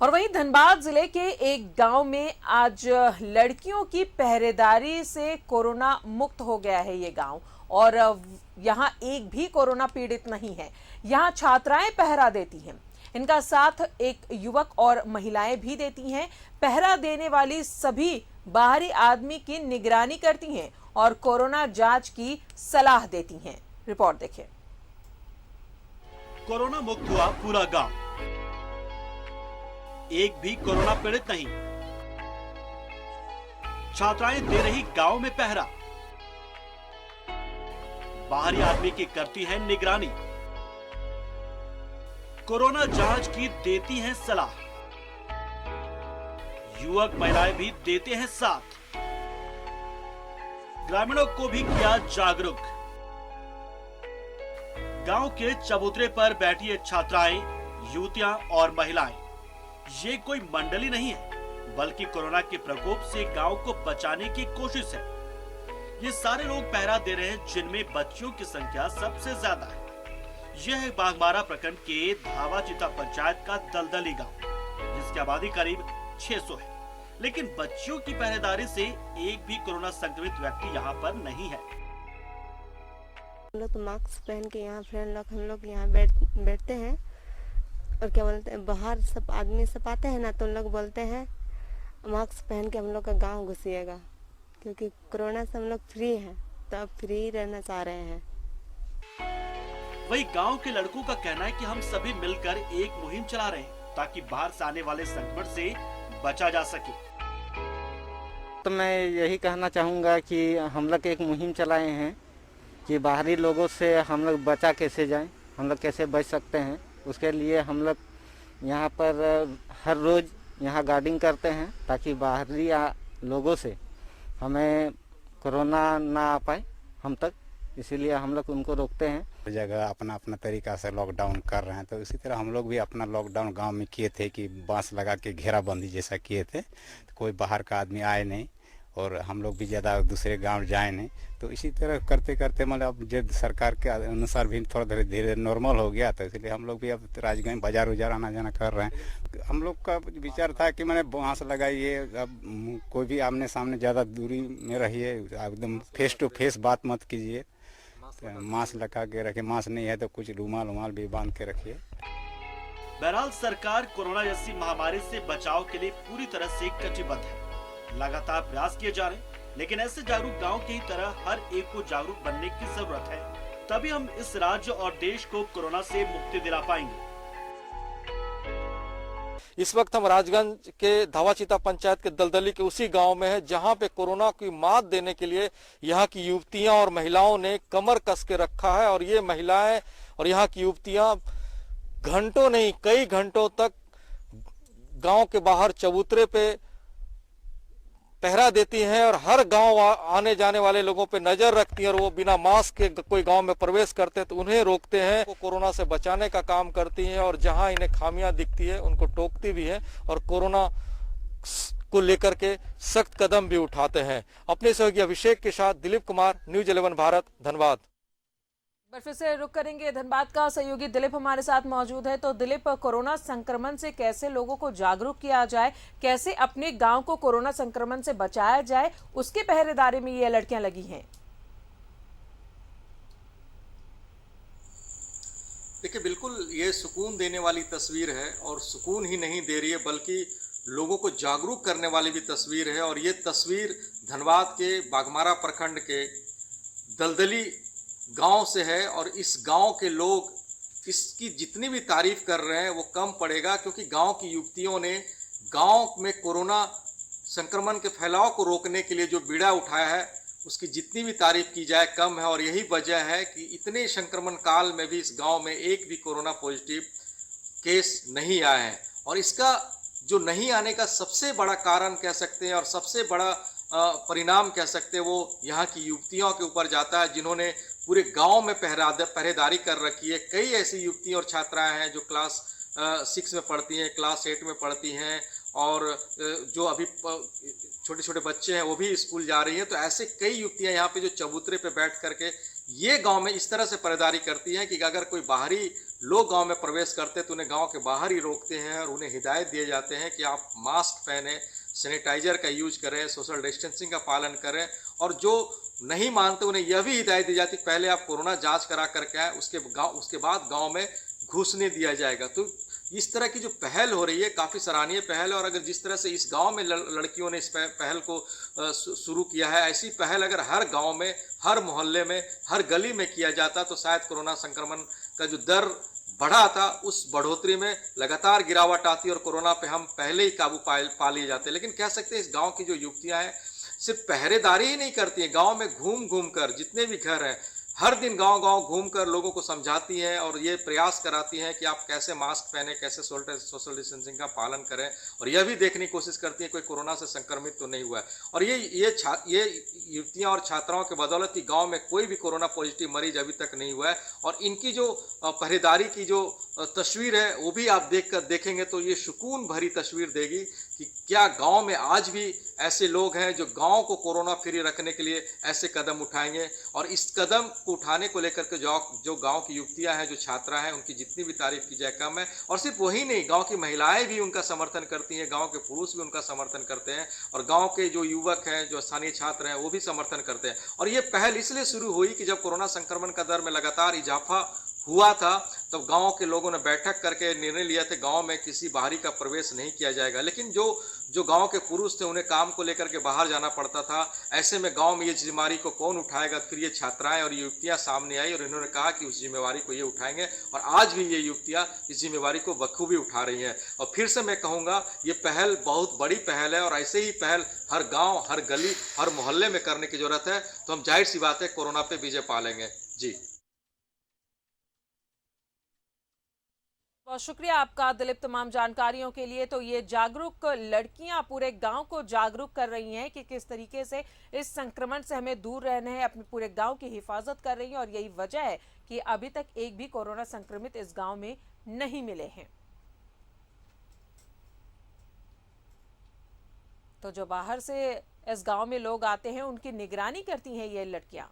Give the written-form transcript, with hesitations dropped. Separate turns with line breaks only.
और वहीं धनबाद जिले के एक गांव में आज लड़कियों की पहरेदारी से कोरोना मुक्त हो गया है ये गांव। और यहां एक भी कोरोना पीड़ित नहीं है। यहां छात्राएं पहरा देती हैं। इनका साथ एक युवक और महिलाएं भी देती हैं। पहरा देने वाली सभी बाहरी आदमी की निगरानी करती हैं और कोरोना जांच की सलाह देती हैं। रिपोर्ट देखिए।
कोरोना मुक्त हुआ पूरा गांव, एक भी कोरोना पीड़ित नहीं। छात्राएं दे रही गांव में पहरा, बाहरी आदमी की करती है निगरानी, कोरोना जांच की देती हैं सलाह, युवक महिलाएं भी देते हैं साथ। ग्रामीणों को भी किया जागरूक। गांव के चबूतरे पर बैठी ये छात्राएं, युवतियां और महिलाएं, ये कोई मंडली नहीं है, बल्कि कोरोना के प्रकोप से गांव को बचाने की कोशिश है। ये सारे लोग पहरा दे रहे हैं, जिनमें बच्चियों की संख्या सबसे ज्यादा है। यह है बाघमारा प्रखंड के धावाचिता पंचायत का दलदली गांव, जिसकी आबादी करीब 600 है। लेकिन बच्चियों की पहरेदारी से एक भी कोरोना संक्रमित व्यक्ति यहाँ पर नहीं है।
हम लोग तो मास्क पहन के यहाँ फ्रेंड लोग हम लोग यहाँ बैठते हैं और क्या बोलते हैं, बाहर सब आदमी सब आते हैं ना, तो लोग बोलते हैं मास्क पहन के हम लोग का गांव घुसिएगा, क्योंकि कोरोना से हम लोग फ्री हैं, तो अब फ्री रहना चाह रहे हैं।
वही गांव के लड़कों का कहना है कि हम सभी मिलकर एक मुहिम चला रहे हैं, ताकि बाहर से आने वाले संक्रमण से बचा जा सके।
तो मैं यही कहना चाहूँगा कि हम लोग एक मुहिम चलाए हैं कि बाहरी लोगों से हम लोग बचा कैसे जाएं, हम लोग कैसे बच सकते हैं। उसके लिए हम लोग यहाँ पर हर रोज़ यहाँ गार्डिंग करते हैं, ताकि बाहरी लोगों से हमें कोरोना ना आ पाए हम तक। इसीलिए हम लोग उनको रोकते हैं।
हर जगह अपना अपना तरीका से लॉकडाउन कर रहे हैं, तो इसी तरह हम लोग भी अपना लॉकडाउन गांव में किए थे कि बांस लगा के घेराबंदी जैसा किए थे, तो कोई बाहर का आदमी आए नहीं और हम लोग भी ज़्यादा दूसरे गांव जाए नहीं। तो इसी तरह करते करते मतलब जब सरकार के अनुसार भी थोड़ा धीरे धीरे नॉर्मल हो गया, तो इसलिए हम लोग भी अब राजगंज बाजार उजार आना जाना कर रहे हैं। हम लोग का विचार था कि मैंने बांस लगाइए, अब कोई भी आमने सामने ज़्यादा दूरी में रहिए, एकदम फेस टू फेस बात मत कीजिए, तो मास्क लगा के रखिए, मास्क नहीं है तो कुछ रुमाल उमाल भी बांध के रखिए।
बहरहाल सरकार कोरोना जैसी महामारी से बचाव के लिए पूरी तरह से कटिबद्ध है। लगातार प्रयास किए जा रहे हैं, लेकिन ऐसे जागरूक गांव की तरह हर एक को जागरूक बनने की जरूरत है, तभी हम इस राज्य और देश को कोरोना से मुक्ति दिला पाएंगे।
इस वक्त हम राजगंज के धावाचिता पंचायत के दलदली के उसी गांव में है, जहां पे कोरोना की मात देने के लिए यहाँ की युवतियां और महिलाओं ने कमर कस के रखा है। और ये महिलाएं और यहाँ की युवतियां घंटों नहीं कई घंटों तक गांव के बाहर चबूतरे पे पहरा देती हैं और हर गांव आने जाने वाले लोगों पे नजर रखती हैं। और वो बिना मास्क के कोई गांव में प्रवेश करते हैं तो उन्हें रोकते हैं, वो कोरोना से बचाने का काम करती हैं। और जहां इन्हें खामियां दिखती है उनको टोकती भी है और कोरोना को लेकर के सख्त कदम भी उठाते हैं। अपने सहयोगी अभिषेक के साथ दिलीप कुमार, न्यूज 11 भारत, धनबाद।
फिर से रुक करेंगे। धनबाद का सहयोगी दिलीप हमारे साथ मौजूद है। तो दिलीप, कोरोना संक्रमण से कैसे लोगों को जागरूक किया जाए, कैसे अपने गांव को कोरोना संक्रमण से बचाया जाए, उसके पहरेदारी में ये लड़कियां लगी हैं।
देखिए, बिल्कुल ये सुकून देने वाली तस्वीर है, और सुकून ही नहीं दे रही है बल्कि लोगों को जागरूक करने वाली भी तस्वीर है। और ये तस्वीर धनबाद के बाघमारा प्रखंड के दलदली गांव से है, और इस गांव के लोग इसकी जितनी भी तारीफ कर रहे हैं वो कम पड़ेगा, क्योंकि गांव की युवतियों ने गांव में कोरोना संक्रमण के फैलाव को रोकने के लिए जो बीड़ा उठाया है उसकी जितनी भी तारीफ की जाए कम है। और यही वजह है कि इतने संक्रमण काल में भी इस गांव में एक भी कोरोना पॉजिटिव केस नहीं आए हैं। और इसका जो नहीं आने का सबसे बड़ा कारण कह सकते हैं और सबसे बड़ा परिणाम कह सकते हैं, वो यहाँ की युवतियों के ऊपर जाता है, जिन्होंने पूरे गांव में पहरेदारी कर रखी है। कई ऐसी युवतियाँ और छात्राएं हैं जो क्लास 6 में पढ़ती हैं, क्लास 8 में पढ़ती हैं, और जो अभी छोटे छोटे बच्चे हैं वो भी स्कूल जा रही हैं। तो ऐसे कई युवतियाँ यहाँ पे जो चबूतरे पे बैठ करके ये गांव में इस तरह से पहरेदारी करती हैं कि अगर कोई बाहरी लोग गांव में प्रवेश करते हैं तो उन्हें गांव के बाहर ही रोकते हैं और उन्हें हिदायत दिए जाते हैं कि आप मास्क पहने, सैनिटाइजर का यूज करें, सोशल डिस्टेंसिंग का पालन करें, और जो नहीं मानते उन्हें यह भी हिदायत दी जाती है पहले आप कोरोना जांच करा करके आए, उसके बाद गांव में घुसने दिया जाएगा। तो इस तरह की जो पहल हो रही है काफ़ी सराहनीय पहल है, और अगर जिस तरह से इस गांव में लड़कियों ने इस पहल को शुरू किया है, ऐसी पहल अगर हर गांव में, हर मोहल्ले में, हर गली में किया जाता तो शायद कोरोना संक्रमण का जो दर बढ़ा था उस बढ़ोतरी में लगातार गिरावट आती और कोरोना पे हम पहले ही काबू पा लिए जाते। लेकिन कह सकते हैं इस गांव की जो युवतियां हैं सिर्फ पहरेदारी ही नहीं करती हैं, गांव में घूम घूम कर जितने भी घर हैं हर दिन गांव गांव घूमकर लोगों को समझाती हैं और ये प्रयास कराती हैं कि आप कैसे मास्क पहने, कैसे सोशल डिस्टेंसिंग का पालन करें, और यह भी देखने की कोशिश करती हैं कोई कोरोना से संक्रमित तो नहीं हुआ है। और ये युवतियां और छात्राओं के बदौलत ही गांव में कोई भी कोरोना पॉजिटिव मरीज अभी तक नहीं हुआ है। और इनकी जो पहरेदारी की जो तस्वीर है वो भी आप देखेंगे तो ये सुकून भरी तस्वीर देगी कि क्या गांव में आज भी ऐसे लोग हैं जो गांव को कोरोना फ्री रखने के लिए ऐसे कदम उठाएंगे। और इस कदम को उठाने को लेकर के जो गांव की युवतियां हैं, जो छात्रा हैं, उनकी जितनी भी तारीफ की जाए कम है। और सिर्फ वही नहीं, गांव की महिलाएं भी उनका समर्थन करती हैं, गांव के पुरुष भी उनका समर्थन करते हैं, और गांव के जो युवक हैं, जो स्थानीय छात्र हैं, वो भी समर्थन करते हैं। और ये पहल इसलिए शुरू हुई कि जब कोरोना संक्रमण का दर में लगातार इजाफा हुआ था तब गांव के लोगों ने बैठक करके निर्णय लिया था गांव में किसी बाहरी का प्रवेश नहीं किया जाएगा। लेकिन जो गांव के पुरुष थे उन्हें काम को लेकर के बाहर जाना पड़ता था, ऐसे में गांव में ये जिम्मेवारी को कौन उठाएगा। फिर ये छात्राएं और युवतियां सामने आई और इन्होंने कहा कि उस जिम्मेवारी को ये उठाएंगे, और आज भी ये युवतियां इस जिम्मेवारी को बखूबी उठा रही हैं। और फिर से मैं कहूँगा ये पहल बहुत बड़ी पहल है, और ऐसे ही पहल हर गाँव, हर गली, हर मोहल्ले में करने की जरूरत है, तो हम जाहिर सी बात है कोरोना पे विजय पा लेंगे। जी
बहुत शुक्रिया आपका दिलीप तमाम जानकारियों के लिए। तो ये जागरूक लड़कियां पूरे गांव को जागरूक कर रही हैं कि किस तरीके से इस संक्रमण से हमें दूर रहना है, अपने पूरे गांव की हिफाजत कर रही हैं, और यही वजह है कि अभी तक एक भी कोरोना संक्रमित इस गांव में नहीं मिले हैं। तो जो बाहर से इस गांव में लोग आते हैं उनकी निगरानी करती हैं ये लड़कियां।